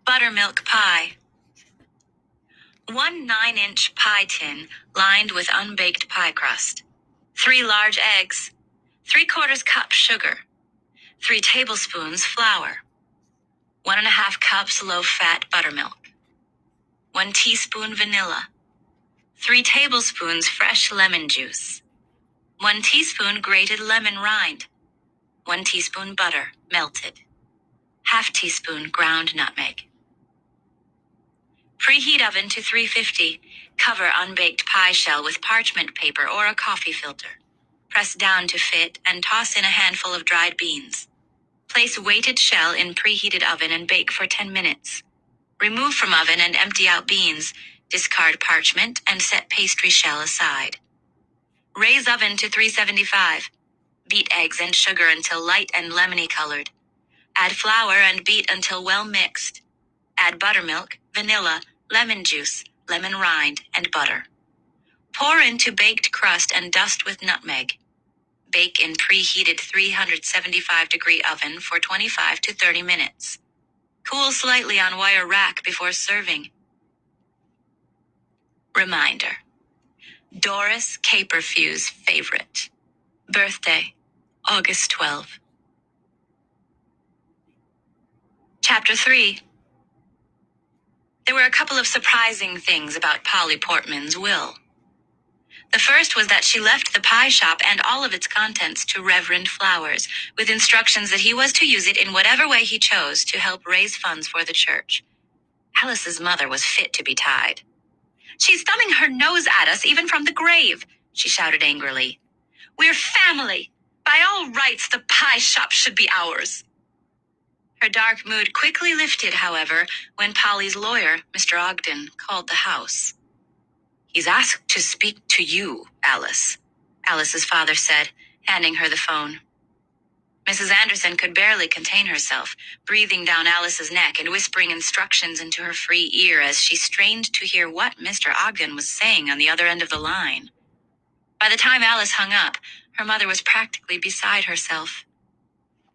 Buttermilk pie. 1 9-inch pie tin lined with unbaked pie crust. 3 large eggs. 3/4 cup sugar. 3 tablespoons flour. 1½ cups low-fat buttermilk. 1 teaspoon vanilla. 3 tablespoons fresh lemon juice. 1 teaspoon grated lemon rind. 1 teaspoon butter, melted. ½ teaspoon ground nutmeg. Preheat oven to 350. Cover unbaked pie shell with parchment paper or a coffee filter. Press down to fit and toss in a handful of dried beans. Place weighted shell in preheated oven and bake for 10 minutes. Remove from oven and empty out beans. Discard parchment and set pastry shell aside. Raise oven to 375. Beat eggs and sugar until light and lemony colored. Add flour and beat until well mixed. Add buttermilk, vanilla, lemon juice, lemon rind, and butter. Pour into baked crust and dust with nutmeg. Bake in preheated 375-degree oven for 25 to 30 minutes. Cool slightly on wire rack before serving. Reminder: Doris Caperfew's favorite. Birthday, August 12. Chapter 3. There were a couple of surprising things about Polly Portman's will. The first was that she left the pie shop and all of its contents to Reverend Flowers, with instructions that he was to use it in whatever way he chose to help raise funds for the church. Alice's mother was fit to be tied. "She's thumbing her nose at us even from the grave," she shouted angrily. "We're family. By all rights, the pie shop should be ours." Her dark mood quickly lifted, however, when Polly's lawyer, Mr. Ogden, called the house. "He's asked to speak to you, Alice," Alice's father said, handing her the phone. Mrs. Anderson could barely contain herself, breathing down Alice's neck and whispering instructions into her free ear as she strained to hear what Mr. Ogden was saying on the other end of the line. By the time Alice hung up, her mother was practically beside herself.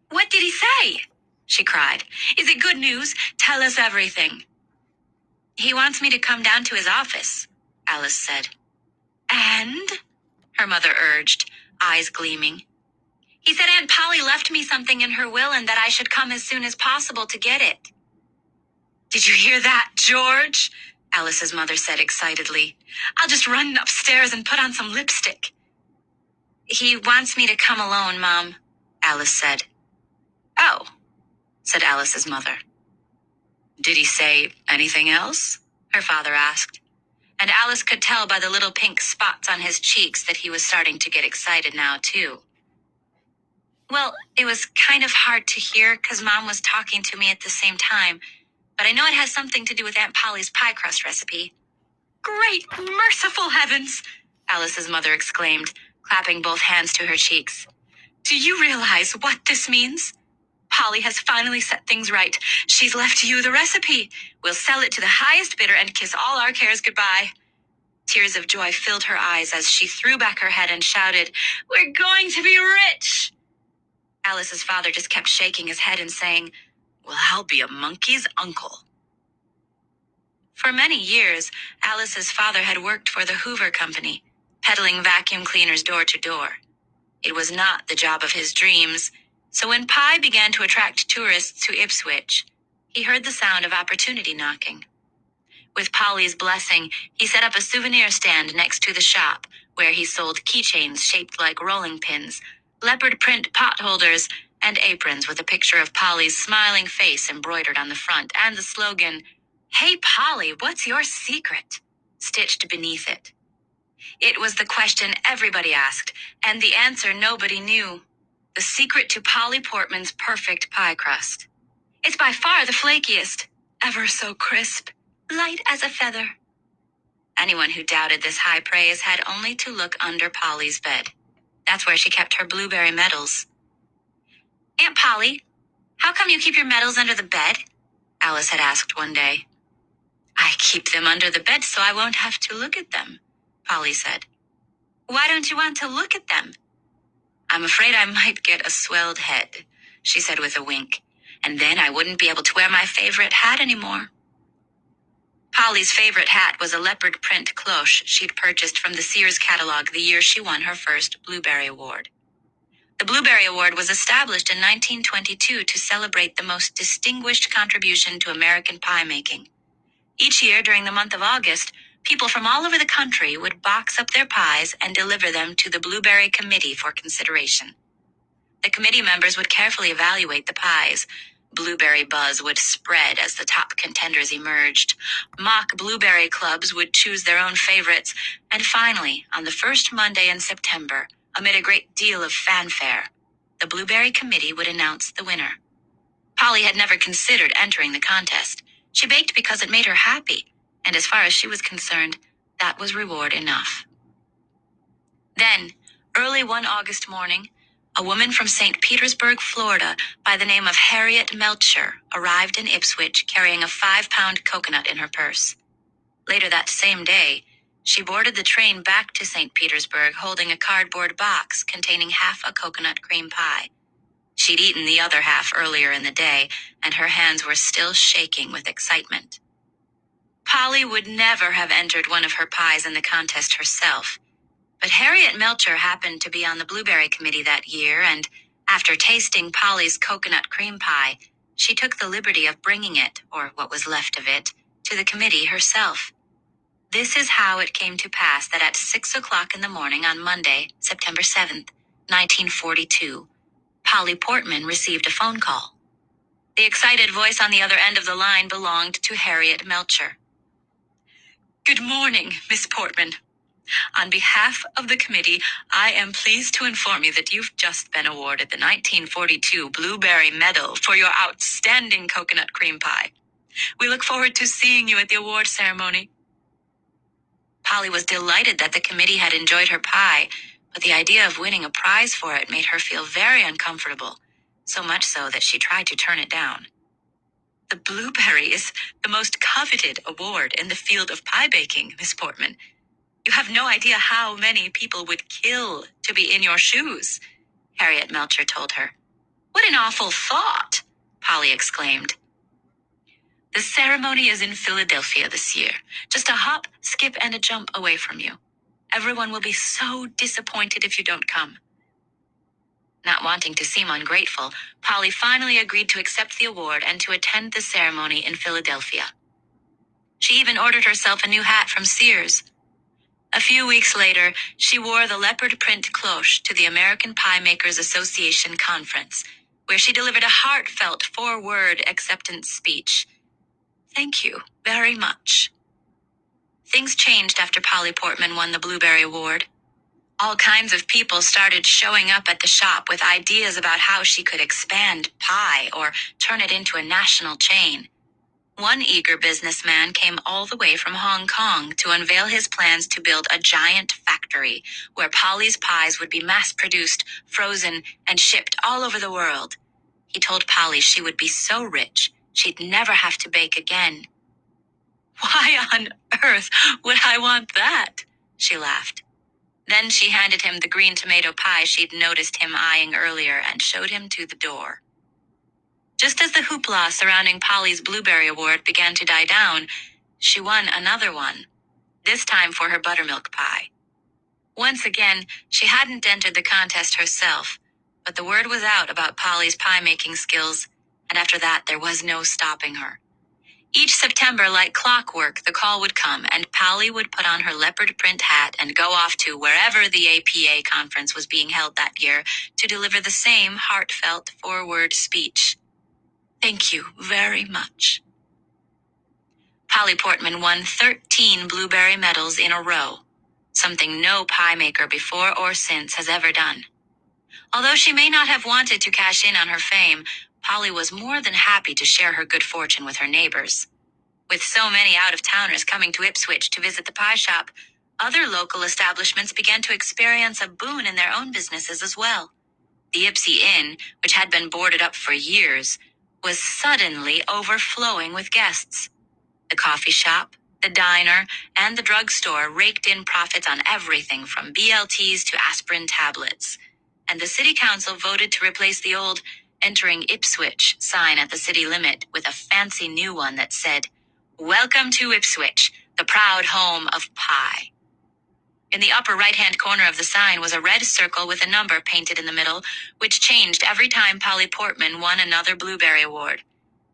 "What did he say?" she cried. "Is it good news? Tell us everything." "He wants me to come down to his office," Alice said. "And?" her mother urged, eyes gleaming. "He said Aunt Polly left me something in her will and that I should come as soon as possible to get it." "Did you hear that, George?" Alice's mother said excitedly. "I'll just run upstairs and put on some lipstick." "He wants me to come alone, Mom," Alice said. "Oh," said Alice's mother. "Did he say anything else?" her father asked. And Alice could tell by the little pink spots on his cheeks that he was starting to get excited now, too. "Well, it was kind of hard to hear because Mom was talking to me at the same time, but I know it has something to do with Aunt Polly's pie crust recipe." "Great merciful heavens!" Alice's mother exclaimed, clapping both hands to her cheeks. "Do you realize what this means? Polly has finally set things right. She's left you the recipe. We'll sell it to the highest bidder and kiss all our cares goodbye." Tears of joy filled her eyes as she threw back her head and shouted, "We're going to be rich!" Alice's father just kept shaking his head and saying, "Well, I'll be a monkey's uncle." For many years, Alice's father had worked for the Hoover Company, peddling vacuum cleaners door to door. It was not the job of his dreams, so when Pye began to attract tourists to Ipswich, he heard the sound of opportunity knocking. With Polly's blessing, he set up a souvenir stand next to the shop, where he sold keychains shaped like rolling pins, leopard print pot holders, and aprons with a picture of Polly's smiling face embroidered on the front, and the slogan, "Hey Polly, what's your secret?" stitched beneath it. It was the question everybody asked, and the answer nobody knew. The secret to Polly Portman's perfect pie crust. "It's by far the flakiest, ever so crisp, light as a feather." Anyone who doubted this high praise had only to look under Polly's bed. That's where she kept her blueberry medals. "Aunt Polly, how come you keep your medals under the bed?" Alice had asked one day. "I keep them under the bed so I won't have to look at them," Polly said. "Why don't you want to look at them?" "I'm afraid I might get a swelled head," she said with a wink, and then I wouldn't be able to wear my favorite hat anymore. Polly's favorite hat was a leopard print cloche she'd purchased from the Sears catalog the year she won her first Blueberry Award. The Blueberry Award was established in 1922 to celebrate the most distinguished contribution to American pie making. Each year during the month of August, people from all over the country would box up their pies and deliver them to the Blueberry Committee for consideration. The committee members would carefully evaluate the pies. Blueberry buzz would spread as the top contenders emerged. Mock blueberry clubs would choose their own favorites. And finally, on the first Monday in September, amid a great deal of fanfare, the Blueberry Committee would announce the winner. Polly had never considered entering the contest. She baked because it made her happy, and as far as she was concerned, that was reward enough. Then, early one August morning, a woman from St. Petersburg, Florida, by the name of Harriet Melcher, arrived in Ipswich carrying a 5-pound coconut in her purse. Later that same day, she boarded the train back to St. Petersburg holding a cardboard box containing half a coconut cream pie. She'd eaten the other half earlier in the day, and her hands were still shaking with excitement. Polly would never have entered one of her pies in the contest herself, but Harriet Melcher happened to be on the Blueberry Committee that year, and after tasting Polly's coconut cream pie, she took the liberty of bringing it, or what was left of it, to the committee herself. This is how it came to pass that at 6 o'clock in the morning on Monday, September 7th, 1942, Polly Portman received a phone call. The excited voice on the other end of the line belonged to Harriet Melcher. "Good morning, Miss Portman. On behalf of the committee, I am pleased to inform you that you've just been awarded the 1942 Blueberry Medal for your outstanding coconut cream pie. We look forward to seeing you at the award ceremony." Polly was delighted that the committee had enjoyed her pie, but the idea of winning a prize for it made her feel very uncomfortable, so much so that she tried to turn it down. "The Blueberry is the most coveted award in the field of pie baking, Miss Portman. You have no idea how many people would kill to be in your shoes," Harriet Melcher told her. "What an awful thought," Polly exclaimed. "The ceremony is in Philadelphia this year, just a hop, skip, and a jump away from you. Everyone will be so disappointed if you don't come." Not wanting to seem ungrateful, Polly finally agreed to accept the award and to attend the ceremony in Philadelphia. She even ordered herself a new hat from Sears. A few weeks later, she wore the leopard print cloche to the American Pie Makers Association conference, where she delivered a heartfelt 4-word acceptance speech. "Thank you very much." Things changed after Polly Portman won the Blueberry Award. All kinds of people started showing up at the shop with ideas about how she could expand pie or turn it into a national chain. One eager businessman came all the way from Hong Kong to unveil his plans to build a giant factory where Polly's pies would be mass-produced, frozen, and shipped all over the world. He told Polly she would be so rich, she'd never have to bake again. "Why on earth would I want that?" she laughed. Then she handed him the green tomato pie she'd noticed him eyeing earlier and showed him to the door. Just as the hoopla surrounding Polly's Blueberry Award began to die down, she won another one, this time for her buttermilk pie. Once again, she hadn't entered the contest herself, but the word was out about Polly's pie-making skills, and after that there was no stopping her. Each September, like clockwork, the call would come, and Polly would put on her leopard print hat and go off to wherever the APA conference was being held that year to deliver the same heartfelt 4-word speech. "Thank you very much." Polly Portman won 13 Blueberry medals in a row, something no pie maker before or since has ever done. Although she may not have wanted to cash in on her fame, Polly was more than happy to share her good fortune with her neighbors. With so many out-of-towners coming to Ipswich to visit the pie shop, other local establishments began to experience a boon in their own businesses as well. The Ipsy Inn, which had been boarded up for years, was suddenly overflowing with guests. The coffee shop, the diner, and the drugstore raked in profits on everything from BLTs to aspirin tablets, and the city council voted to replace the old entering Ipswich sign at the city limit with a fancy new one that said, "Welcome to Ipswich, the proud home of pie." In the upper right-hand corner of the sign was a red circle with a number painted in the middle, which changed every time Polly Portman won another Blueberry Award.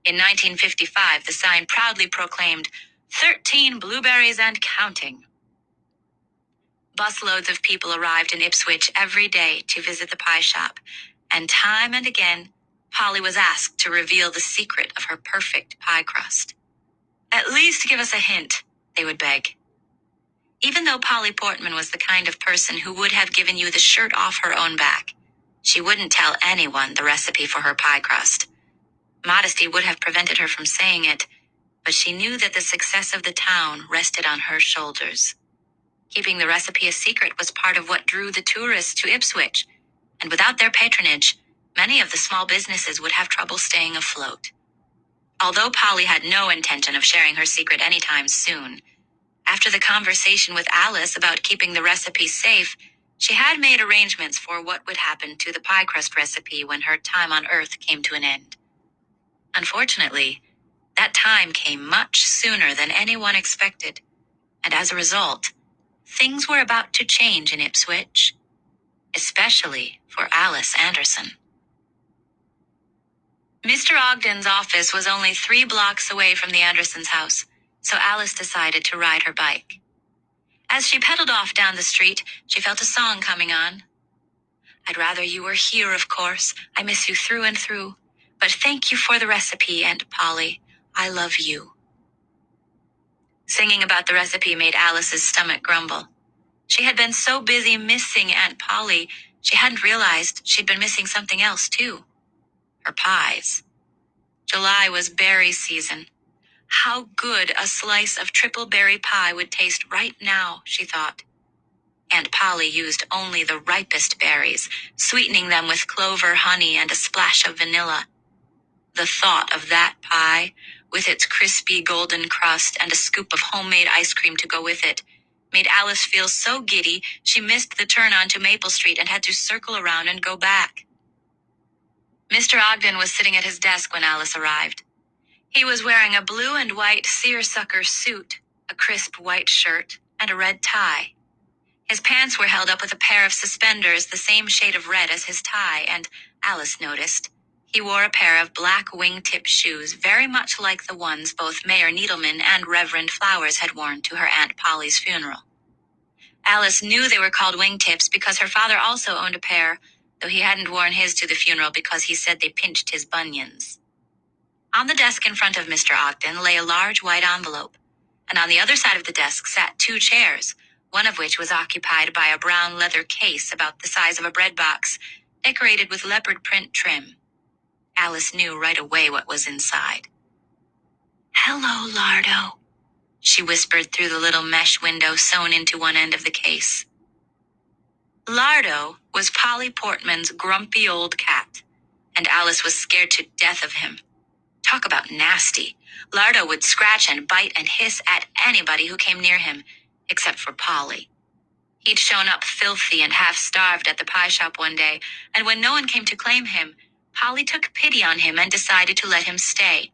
In 1955, the sign proudly proclaimed, 13 blueberries and counting. Busloads of people arrived in Ipswich every day to visit the pie shop, and time and again, Polly was asked to reveal the secret of her perfect pie crust. "At least give us a hint," they would beg. Even though Polly Portman was the kind of person who would have given you the shirt off her own back, she wouldn't tell anyone the recipe for her pie crust. Modesty would have prevented her from saying it, but she knew that the success of the town rested on her shoulders. Keeping the recipe a secret was part of what drew the tourists to Ipswich, and without their patronage, many of the small businesses would have trouble staying afloat. Although Polly had no intention of sharing her secret anytime soon, after the conversation with Alice about keeping the recipe safe, she had made arrangements for what would happen to the pie crust recipe when her time on Earth came to an end. Unfortunately, that time came much sooner than anyone expected, and as a result, things were about to change in Ipswich, especially for Alice Anderson. Mr. Ogden's office was only 3 blocks away from the Andersons' house, so Alice decided to ride her bike. As she pedaled off down the street, she felt a song coming on. "I'd rather you were here, of course. I miss you through and through. But thank you for the recipe, Aunt Polly. I love you." Singing about the recipe made Alice's stomach grumble. She had been so busy missing Aunt Polly, she hadn't realized she'd been missing something else, too. Her pies. July was berry season. How good a slice of triple berry pie would taste right now, she thought. Aunt Polly used only the ripest berries, sweetening them with clover honey and a splash of vanilla. The thought of that pie, with its crispy golden crust and a scoop of homemade ice cream to go with it, made Alice feel so giddy she missed the turn onto Maple Street and had to circle around and go back. Mr. Ogden was sitting at his desk when Alice arrived. He was wearing a blue and white seersucker suit, a crisp white shirt, and a red tie. His pants were held up with a pair of suspenders the same shade of red as his tie, and, Alice noticed, he wore a pair of black wingtip shoes very much like the ones both Mayor Needleman and Reverend Flowers had worn to her Aunt Polly's funeral. Alice knew they were called wingtips because her father also owned a pair, though he hadn't worn his to the funeral because he said they pinched his bunions. On the desk in front of Mr. Ogden lay a large white envelope, and on the other side of the desk sat 2 chairs, one of which was occupied by a brown leather case about the size of a bread box, decorated with leopard print trim. Alice knew right away what was inside. "Hello, Lardo," she whispered through the little mesh window sewn into one end of the case. Lardo was Polly Portman's grumpy old cat, and Alice was scared to death of him. Talk about nasty. Lardo would scratch and bite and hiss at anybody who came near him, except for Polly. He'd shown up filthy and half-starved at the pie shop one day, and when no one came to claim him, Polly took pity on him and decided to let him stay.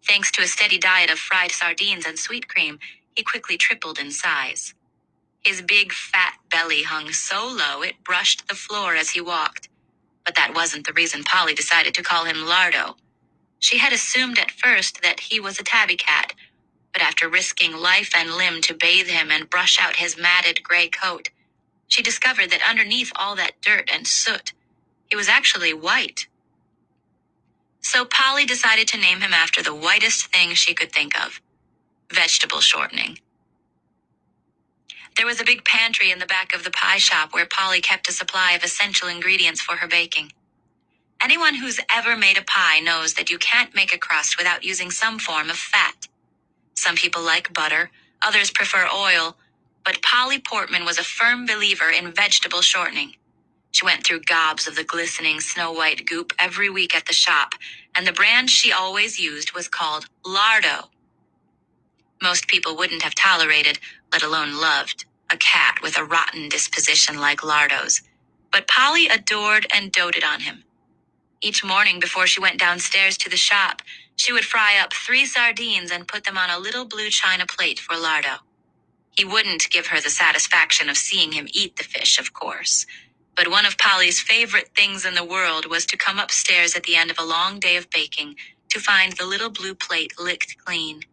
Thanks to a steady diet of fried sardines and sweet cream, he quickly tripled in size. His big, fat belly hung so low it brushed the floor as he walked. But that wasn't the reason Polly decided to call him Lardo. She had assumed at first that he was a tabby cat, but after risking life and limb to bathe him and brush out his matted gray coat, she discovered that underneath all that dirt and soot, he was actually white. So Polly decided to name him after the whitest thing she could think of: vegetable shortening. There was a big pantry in the back of the pie shop where Polly kept a supply of essential ingredients for her baking. Anyone who's ever made a pie knows that you can't make a crust without using some form of fat. Some people like butter, others prefer oil, but Polly Portman was a firm believer in vegetable shortening. She went through gobs of the glistening snow-white goop every week at the shop, and the brand she always used was called Lardo. Most people wouldn't have tolerated, let alone loved, a cat with a rotten disposition like Lardo's, but Polly adored and doted on him. Each morning before she went downstairs to the shop, she would fry up 3 sardines and put them on a little blue china plate for Lardo. He wouldn't give her the satisfaction of seeing him eat the fish, of course. But one of Polly's favorite things in the world was to come upstairs at the end of a long day of baking to find the little blue plate licked clean.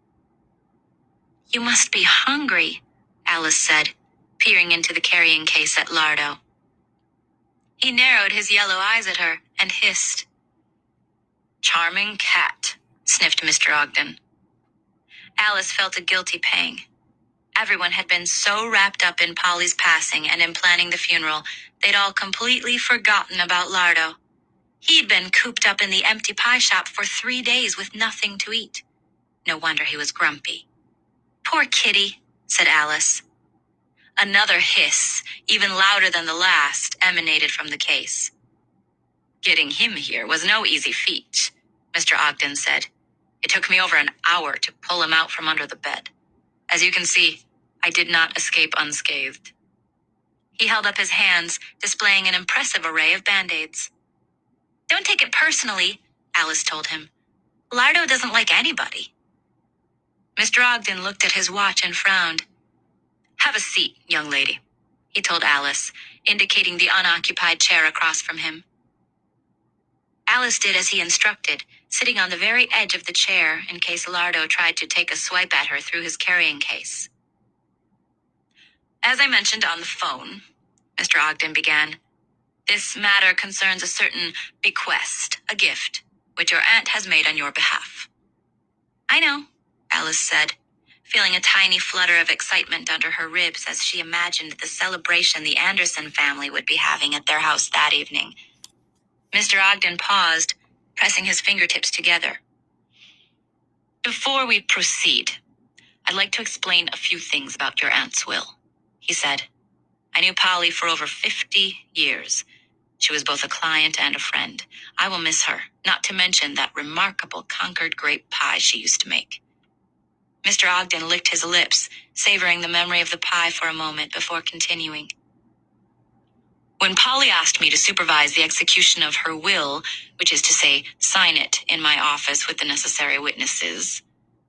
"You must be hungry," Alice said, peering into the carrying case at Lardo. He narrowed his yellow eyes at her and hissed. "Charming cat," sniffed Mr. Ogden. Alice felt a guilty pang. Everyone had been so wrapped up in Polly's passing and in planning the funeral, they'd all completely forgotten about Lardo. He'd been cooped up in the empty pie shop for 3 days with nothing to eat. No wonder he was grumpy. "Poor kitty," said Alice. Another hiss, even louder than the last, emanated from the case. "Getting him here was no easy feat," Mr. Ogden said. "It took me over an hour to pull him out from under the bed. As you can see, I did not escape unscathed." He held up his hands, displaying an impressive array of Band-Aids. "Don't take it personally," Alice told him. "Lardo doesn't like anybody." Mr. Ogden looked at his watch and frowned. "Have a seat, young lady," he told Alice, indicating the unoccupied chair across from him. Alice did as he instructed, sitting on the very edge of the chair in case Lardo tried to take a swipe at her through his carrying case. "As I mentioned on the phone," Mr. Ogden began, "this matter concerns a certain bequest, a gift, which your aunt has made on your behalf." "I know," Alice said, feeling a tiny flutter of excitement under her ribs as she imagined the celebration the Anderson family would be having at their house that evening. Mr. Ogden paused, pressing his fingertips together. "Before we proceed, I'd like to explain a few things about your aunt's will," he said. "I knew Polly for over 50 years. She was both a client and a friend. I will miss her, not to mention that remarkable Concord grape pie she used to make." Mr. Ogden licked his lips, savoring the memory of the pie for a moment before continuing. "When Polly asked me to supervise the execution of her will, which is to say, sign it in my office with the necessary witnesses,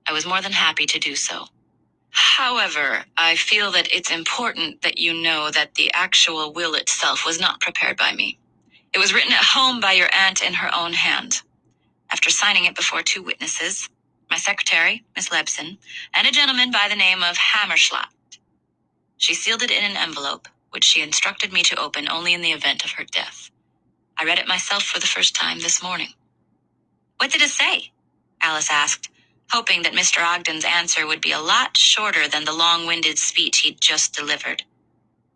I was more than happy to do so. However, I feel that it's important that you know that the actual will itself was not prepared by me. It was written at home by your aunt in her own hand. After signing it before 2 witnesses, my secretary, Miss Lebson, and a gentleman by the name of Hammerschlatt. She sealed it in an envelope, which she instructed me to open only in the event of her death. I read it myself for the first time this morning." "What did it say?" Alice asked, hoping that Mr. Ogden's answer would be a lot shorter than the long-winded speech he'd just delivered.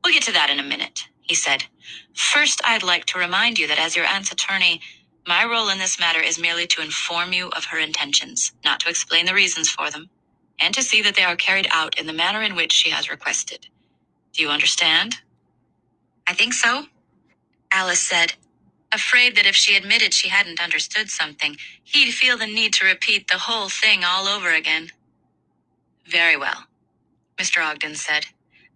"We'll get to that in a minute," he said. "First, I'd like to remind you that as your aunt's attorney, my role in this matter is merely to inform you of her intentions, not to explain the reasons for them, and to see that they are carried out in the manner in which she has requested. Do you understand?" "I think so," Alice said, afraid that if she admitted she hadn't understood something, he'd feel the need to repeat the whole thing all over again. "Very well," Mr. Ogden said.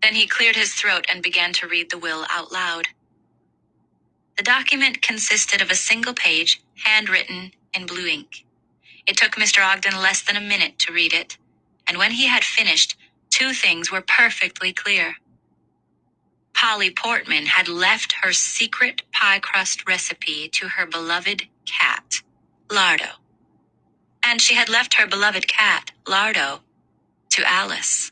Then he cleared his throat and began to read the will out loud. The document consisted of a single page, handwritten in blue ink. It took Mr. Ogden less than a minute to read it, and when he had finished, 2 things were perfectly clear. Polly Portman had left her secret pie crust recipe to her beloved cat, Lardo. And she had left her beloved cat, Lardo, to Alice.